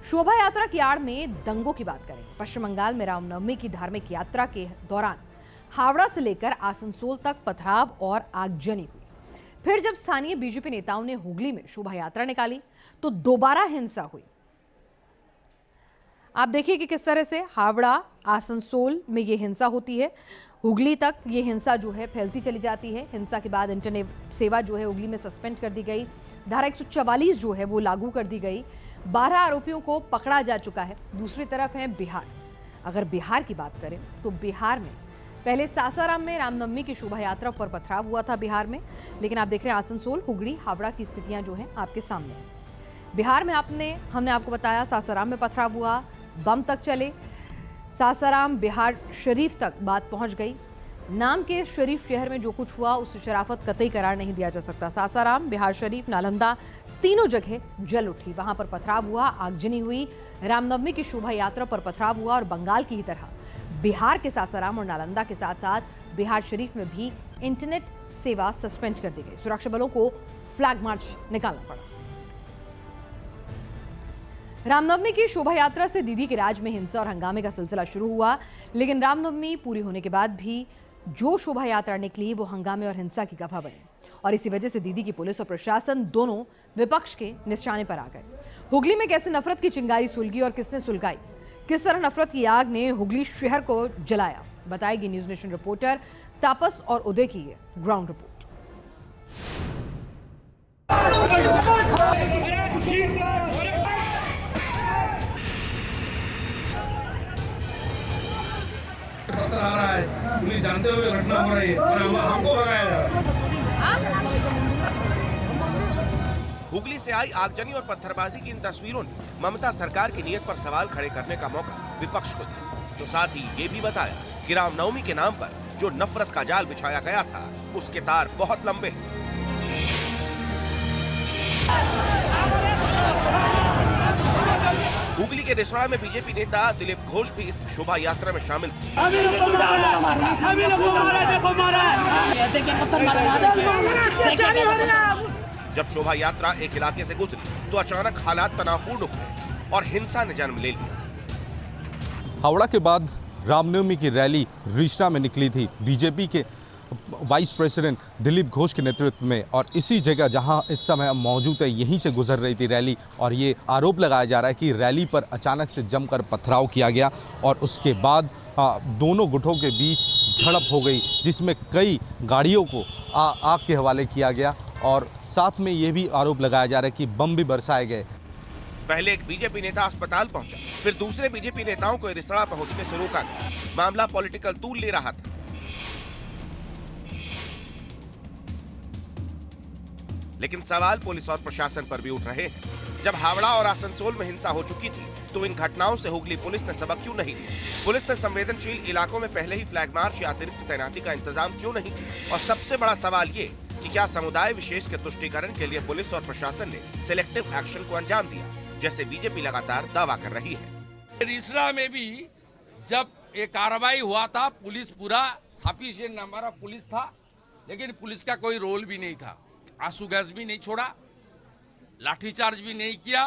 शोभा यात्रा की आड़ में दंगों की बात करें। पश्चिम बंगाल में रामनवमी की धार्मिक यात्रा के दौरान हावड़ा से लेकर आसनसोल तक पथराव और आगजनी हुई। फिर जब स्थानीय बीजेपी नेताओं ने हुगली में शोभा यात्रा निकाली तो दोबारा हिंसा हुई। आप देखिए कि किस तरह से हावड़ा आसनसोल में ये हिंसा होती है, हुगली तक ये हिंसा जो है फैलती चली जाती है। हिंसा के बाद इंटरनेट सेवा जो है हुगली में सस्पेंड कर दी गई। धारा 144 जो है वो लागू कर दी गई। 12 आरोपियों को पकड़ा जा चुका है। दूसरी तरफ है बिहार। अगर बिहार की बात करें तो बिहार में पहले सासाराम में रामनवमी की शोभा यात्रा पर पथराव हुआ था बिहार में, लेकिन आप देख रहे हैं आसनसोल, हुगली, हावड़ा की स्थितियां जो हैं आपके सामने हैं। बिहार में हमने आपको बताया सासाराम में पथराव हुआ, बम तक चले। सासाराम बिहार शरीफ तक बात पहुंच गई। नाम के शरीफ शहर में जो कुछ हुआ उस शराफत कतई करार नहीं दिया जा सकता। सासाराम, बिहार शरीफ, नालंदा तीनों जगह जल उठी। वहां पर पथराव हुआ, आगजनी हुई। रामनवमी की शोभा यात्रा पर पथराव हुआ और बंगाल की ही तरह बिहार के सासाराम और नालंदा के साथ साथ बिहार शरीफ में भी इंटरनेट सेवा सस्पेंड कर दी गई। सुरक्षा बलों को फ्लैग मार्च निकालना पड़ा। रामनवमी की शोभा यात्रा से दीदी के राज में हिंसा और हंगामे का सिलसिला शुरू हुआ, लेकिन रामनवमी पूरी होने के बाद भी जो शोभा यात्रा निकली वो हंगामे और हिंसा की गवाह बनी और इसी वजह से दीदी की पुलिस और प्रशासन दोनों विपक्ष के निशाने पर आ गए। हुगली में कैसे नफरत की चिंगारी सुलगी और किसने सुलगाई, किस तरह नफरत की आग ने हुगली शहर को जलाया, बताएगी न्यूज नेशन रिपोर्टर तापस और उदय की ये ग्राउंड रिपोर्ट। आ रहा है, पुलिस जानते हुए घटना हो रही है और हमको भगाया जा रहा है। हुगली से आई आगजनी और पत्थरबाजी की इन तस्वीरों ने ममता सरकार की नीयत पर सवाल खड़े करने का मौका विपक्ष को दिया। तो साथ ही ये भी बताया कि रामनवमी के नाम पर जो नफरत का जाल बिछाया गया था उसके तार बहुत लंबे हैं। हुगली के रिसोड़ा में बीजेपी नेता दिलीप घोष भी इस शोभा यात्रा में शामिल थे। जब शोभा यात्रा एक इलाके से गुजरी तो अचानक हालात तनावपूर्ण हुए और हिंसा ने जन्म ले लिया। हावड़ा के बाद रामनवमी की रैली रिश्ता में निकली थी बीजेपी के वाइस प्रेसिडेंट दिलीप घोष के नेतृत्व में, और इसी जगह जहां इस समय हम मौजूद है यहीं से गुजर रही थी रैली। और ये आरोप लगाया जा रहा है कि रैली पर अचानक से जमकर पथराव किया गया और उसके बाद दोनों गुटों के बीच झड़प हो गई, जिसमें कई गाड़ियों को आग के हवाले किया गया और साथ में ये भी आरोप लगाया जा रहा है कि बम भी बरसाए गए। पहले एक बीजेपी नेता अस्पताल पहुंचा, फिर दूसरे बीजेपी नेताओं को रिसड़ा पहुंचने से रोका गया। मामला पॉलिटिकल तूल ले रहा था। लेकिन सवाल पुलिस और प्रशासन पर भी उठ रहे हैं। जब हावड़ा और आसनसोल में हिंसा हो चुकी थी तो इन घटनाओं से हुगली पुलिस ने सबक क्यों नहीं लिया? पुलिस ने संवेदनशील इलाकों में पहले ही फ्लैग मार्च या अतिरिक्त तैनाती का इंतजाम क्यों नहीं किया? और सबसे बड़ा सवाल ये कि क्या समुदाय विशेष के तुष्टीकरण के लिए पुलिस और प्रशासन ने सिलेक्टिव एक्शन को अंजाम दिया, जैसे बीजेपी लगातार दावा कर रही है। रिसड़ा में भी जब ये कार्रवाई हुआ था, पुलिस पूरा सफिशिएंट हमारा पुलिस था, लेकिन पुलिस का कोई रोल भी नहीं था। आंसू गैस भी नहीं छोड़ा, लाठीचार्ज भी नहीं किया,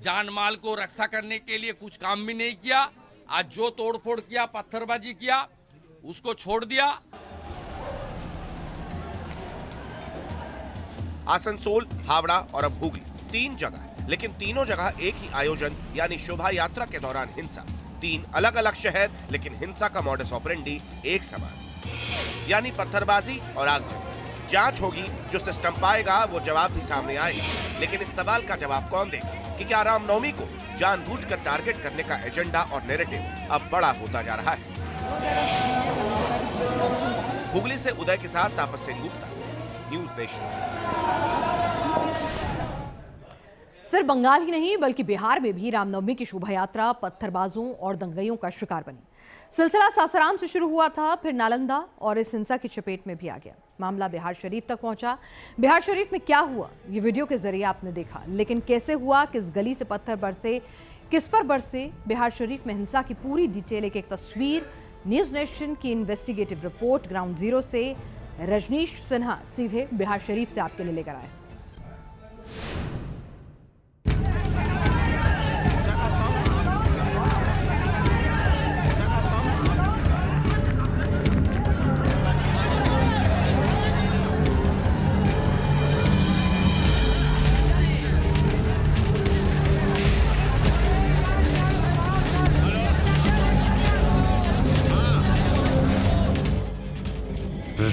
जान माल को रक्षा करने के लिए कुछ काम भी नहीं किया। आज जो तोड़फोड़ किया, पत्थरबाजी किया, उसको छोड़ दिया। आसनसोल, हावड़ा और अब हुगली, 3 जगह, लेकिन तीनों जगह एक ही आयोजन यानी शोभा यात्रा के दौरान हिंसा। 3 अलग अलग शहर, लेकिन हिंसा का मॉडस ऑपरेंडी एक समान, यानी पत्थरबाजी और आगजनी। जांच होगी, जो सिस्टम पाएगा वो जवाब भी सामने आएगा। लेकिन इस सवाल का जवाब कौन देगा कि क्या रामनवमी को जानबूझकर टारगेट करने का एजेंडा और नैरेटिव अब बड़ा होता जा रहा है? हुगली से उदय के साथ तापस सिंह गुप्ता, न्यूज नेशन। सिर्फ बंगाल ही नहीं बल्कि बिहार में भी रामनवमी की शोभा यात्रा पत्थरबाजों और दंगइयों का शिकार बनी। सिलसिला सासाराम से शुरू हुआ था, फिर नालंदा और इस हिंसा की चपेट में भी आ गया। मामला बिहार शरीफ तक पहुंचा। बिहार शरीफ में क्या हुआ ये वीडियो के जरिए आपने देखा, लेकिन कैसे हुआ, किस गली से पत्थर बरसे, किस पर बरसे, बिहार शरीफ में हिंसा की पूरी डिटेल एक तस्वीर। न्यूज नेशन की इन्वेस्टिगेटिव रिपोर्ट ग्राउंड जीरो से रजनीश सिन्हा सीधे बिहार शरीफ से आपके लिए लेकर आए।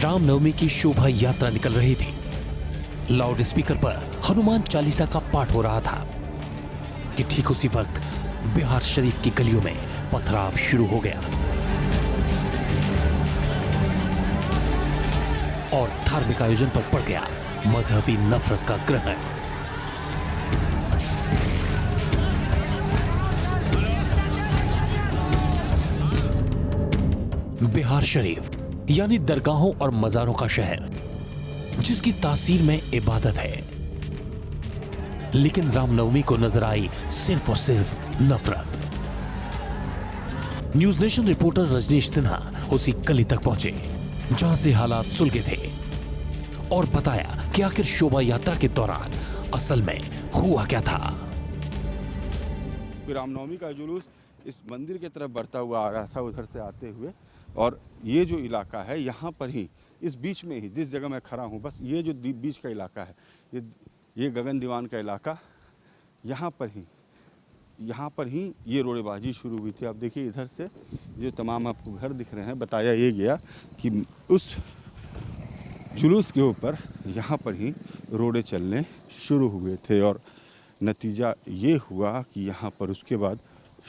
रामनवमी की शोभा यात्रा निकल रही थी। लाउड स्पीकर पर हनुमान चालीसा का पाठ हो रहा था कि ठीक उसी वक्त बिहार शरीफ की गलियों में पथराव शुरू हो गया और धार्मिक आयोजन पर पड़ गया मजहबी नफरत का ग्रहण। बिहार शरीफ यानी दरगाहों और मजारों का शहर, जिसकी तासीर में इबादत है, लेकिन रामनवमी को नजर आई सिर्फ और सिर्फ नफरत। News Nation reporter Rajneesh Sinha उसी गली तक पहुंचे जहां से हालात सुलगे थे और बताया कि आखिर शोभा यात्रा के दौरान असल में हुआ क्या था। रामनवमी का जुलूस इस मंदिर की तरफ बढ़ता हुआ आ रहा था उधर से आते हुए, और ये जो इलाका है यहाँ पर ही, इस बीच में ही जिस जगह मैं खड़ा हूँ, बस ये जो बीच का इलाका है, ये गगन दीवान का इलाका, यहाँ पर ही ये रोड़ेबाजी शुरू हुई थी। आप देखिए इधर से जो तमाम आपको घर दिख रहे हैं, बताया ये गया कि उस जुलूस के ऊपर यहाँ पर ही रोड़े चलने शुरू हुए थे और नतीजा ये हुआ कि यहाँ पर उसके बाद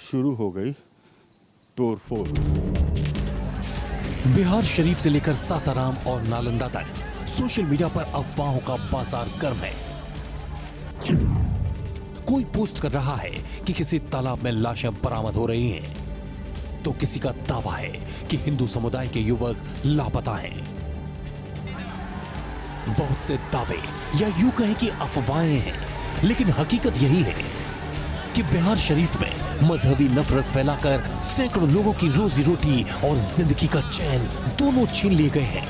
शुरू हो गई तोड़फोड़। बिहार शरीफ से लेकर सासाराम और नालंदा तक सोशल मीडिया पर अफवाहों का बाजार गर्म है। कोई पोस्ट कर रहा है कि किसी तालाब में लाशें बरामद हो रही हैं, तो किसी का दावा है कि हिंदू समुदाय के युवक लापता हैं। बहुत से दावे या यूं कहें कि अफवाहें हैं, लेकिन हकीकत यही है कि बिहार शरीफ में मजहबी नफरत फैलाकर सैकड़ों लोगों की रोजी रोटी और जिंदगी का चैन दोनों छीन लिए गए हैं।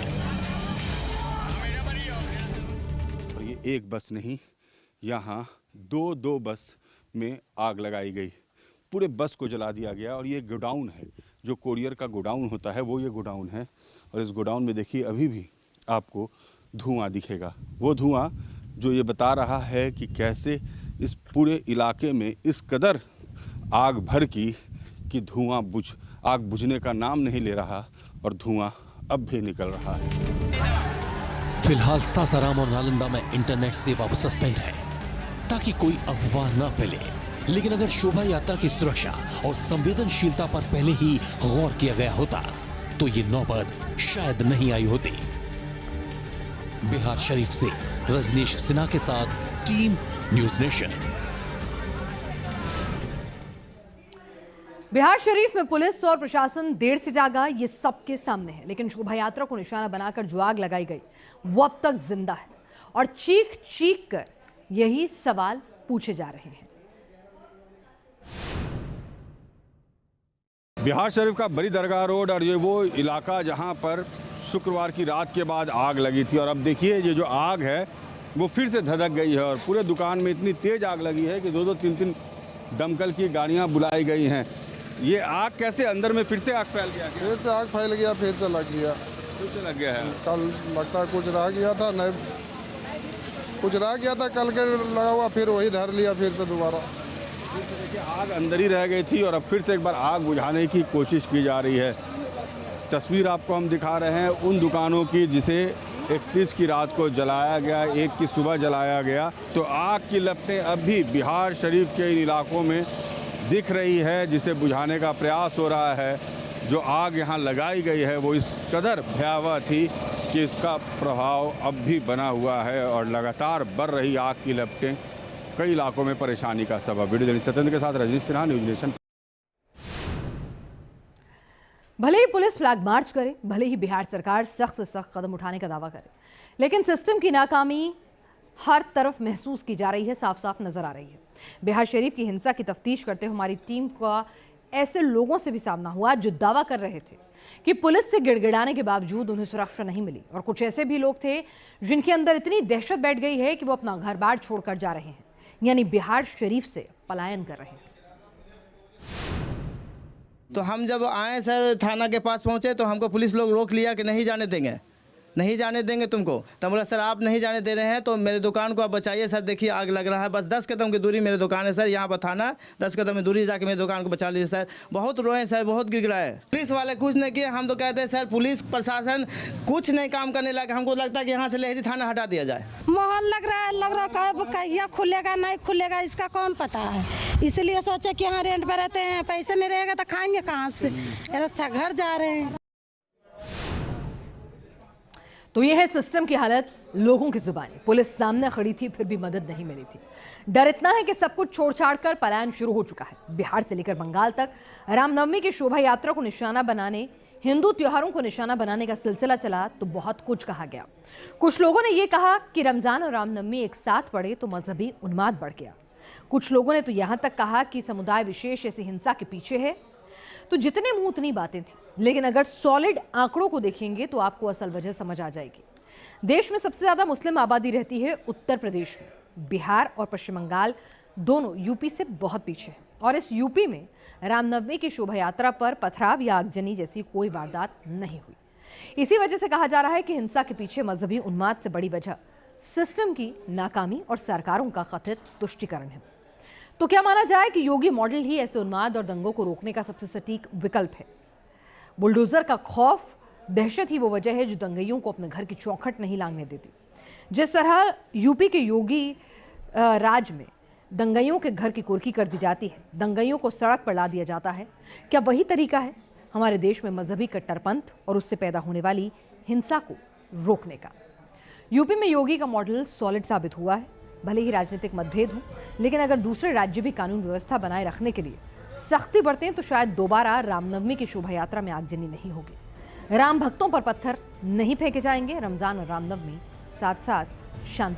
और ये एक बस नहीं, यहाँ दो बस में आग लगाई गई, पूरे बस को जला दिया गया। और ये गोडाउन है, जो कोरियर का गोडाउन होता है वो ये गोडाउन है, और इस गोडाउन में देखिए अभी भी आपको धुआं दिखेगा। वो धुआं जो ये बता रहा है कि कैसे इस पूरे इलाके में इस कदर आग भर की कि आग बुझने का नाम नहीं ले रहा और धुआं अब भी निकल रहा है। फिलहाल सासाराम और नालंदा में इंटरनेट सेवा सस्पेंड है ताकि कोई अफवाह न फैले, लेकिन अगर शोभा यात्रा की सुरक्षा और संवेदनशीलता पर पहले ही गौर किया गया होता तो ये नौबत शायद नहीं आई होती। बिहार शरीफ से रजनीश सिन्हा के साथ team news nation. Bihar Sharif में पुलिस और प्रशासन देर से जागा, ये सबके सामने है, लेकिन शोभा यात्रा को निशाना बनाकर जो आग लगाई गई वो अब तक जिंदा है और चीख चीख कर यही सवाल पूछे जा रहे हैं। बिहार शरीफ का बड़ी दरगाह रोड और ये वो इलाका जहां पर शुक्रवार की रात के बाद आग लगी थी, और अब देखिए ये जो आग है वो फिर से धधक गई है और पूरे दुकान में इतनी तेज आग लगी है कि 2-2, 3-3 दमकल की गाड़ियां बुलाई गई हैं। ये आग कैसे अंदर में फिर से आग फैल गया? फिर से आग फैल गया, फिर से लग गया। फिर से लग गया है। कल लगता है कुछ रह गया था, नहीं कुछ रह गया था कल के लगा हुआ, फिर वही धर लिया फिर से दोबारा। फिर से देखिए आग अंदर ही रह गई थी और अब फिर से एक बार आग बुझाने की कोशिश की जा रही है। तस्वीर आपको हम दिखा रहे हैं उन दुकानों की जिसे 31 की रात को जलाया गया, 1 की सुबह जलाया गया। तो आग की लपटें अब भी बिहार शरीफ के इन इलाकों में दिख रही है, जिसे बुझाने का प्रयास हो रहा है। जो आग यहाँ लगाई गई है वो इस कदर भयावह थी कि इसका प्रभाव अब भी बना हुआ है और लगातार बढ़ रही आग की लपटें कई इलाकों में परेशानी का सबब। वीडियो जर्नलिस्ट सत्येंद्र के साथ रजनीश सिन्हा, न्यूज नेशन। भले ही पुलिस फ्लैग मार्च करे, भले ही बिहार सरकार सख्त से सख्त कदम उठाने का दावा करे, लेकिन सिस्टम की नाकामी हर तरफ महसूस की जा रही है, साफ साफ नजर आ रही है। बिहार शरीफ की हिंसा की तफ्तीश करते हुए हमारी टीम का ऐसे लोगों से भी सामना हुआ जो दावा कर रहे थे कि पुलिस से गिड़गिड़ाने के बावजूद उन्हें सुरक्षा नहीं मिली, और कुछ ऐसे भी लोग थे जिनके अंदर इतनी दहशत बैठ गई है कि वो अपना घर बार छोड़कर जा रहे हैं, यानी बिहार शरीफ से पलायन कर रहे हैं। तो हम जब आए सर थाना के पास पहुंचे तो हमको पुलिस लोग रोक लिया कि नहीं जाने देंगे। नहीं जाने देंगे तुमको। तो बोला सर आप नहीं जाने दे रहे हैं तो मेरे दुकान को आप बचाइए सर, देखिए आग लग रहा है, बस 10 कदम की दूरी मेरी दुकान है सर, यहाँ पर थाना 10 कदम की दूरी जाके मेरी दुकान को बचा लीजिए सर। बहुत रोए सर, बहुत गिड़गिड़ाए। पुलिस वाले कुछ नहीं किए, हम तो कहते हैं सर पुलिस प्रशासन कुछ नहीं काम करने लगा। हमको लगता है कि यहाँ से लहरी थाना हटा दिया जाए। माहौल लग रहा कब कहिया खुलेगा नहीं खुलेगा इसका कौन पता है, इसलिए सोचे कि यहाँ रेंट पर रहते हैं, पैसे नहीं रहेगा तो खाएंगे कहाँ से, अच्छा घर जा रहे हैं। तो यह है सिस्टम की हालत, लोगों की जुबानी। पुलिस सामने खड़ी थी फिर भी मदद नहीं मिली थी। डर इतना है कि सब कुछ छोड़ छाड़ कर पलायन शुरू हो चुका है। बिहार से लेकर बंगाल तक रामनवमी की शोभा यात्रा को निशाना बनाने, हिंदू त्योहारों को निशाना बनाने का सिलसिला चला तो बहुत कुछ कहा गया। कुछ लोगों ने यह कहा कि रमजान और रामनवमी एक साथ पड़े तो मजहबी उन्माद बढ़ गया। कुछ लोगों ने तो यहां तक कहा कि समुदाय विशेष ऐसी हिंसा के पीछे है। तो जितने मुंह उतनी बातें थी, लेकिन अगर सॉलिड आंकड़ों को देखेंगे तो आपको असल वजह समझ आ जाएगी। देश में सबसे ज्यादा मुस्लिम आबादी रहती है उत्तर प्रदेश में। बिहार और पश्चिम बंगाल दोनों यूपी से बहुत पीछे हैं और इस यूपी में रामनवमी की शोभा यात्रा पर पथराव या आगजनी जैसी कोई वारदात नहीं हुई। इसी वजह से कहा जा रहा है कि हिंसा के पीछे मजहबी उन्माद से बड़ी वजह सिस्टम की नाकामी और सरकारों का कथित तुष्टीकरण है। तो क्या माना जाए कि योगी मॉडल ही ऐसे उन्माद और दंगों को रोकने का सबसे सटीक विकल्प है? बुलडोजर का खौफ, दहशत ही वो वजह है जो दंगइयों को अपने घर की चौखट नहीं लांघने देती। जिस तरह यूपी के योगी राज में दंगइयों के घर की कुर्की कर दी जाती है, दंगइयों को सड़क पर ला दिया जाता है, क्या वही तरीका है हमारे देश में मजहबी कट्टरपंथ और उससे पैदा होने वाली हिंसा को रोकने का? यूपी में योगी का मॉडल सॉलिड साबित हुआ है। भले ही राजनीतिक मतभेद हो, लेकिन अगर दूसरे राज्य भी कानून व्यवस्था बनाए रखने के लिए सख्ती बरतें तो शायद दोबारा रामनवमी की शोभा यात्रा में आगजनी नहीं होगी, राम भक्तों पर पत्थर नहीं फेंके जाएंगे, रमजान और रामनवमी साथ साथ शांति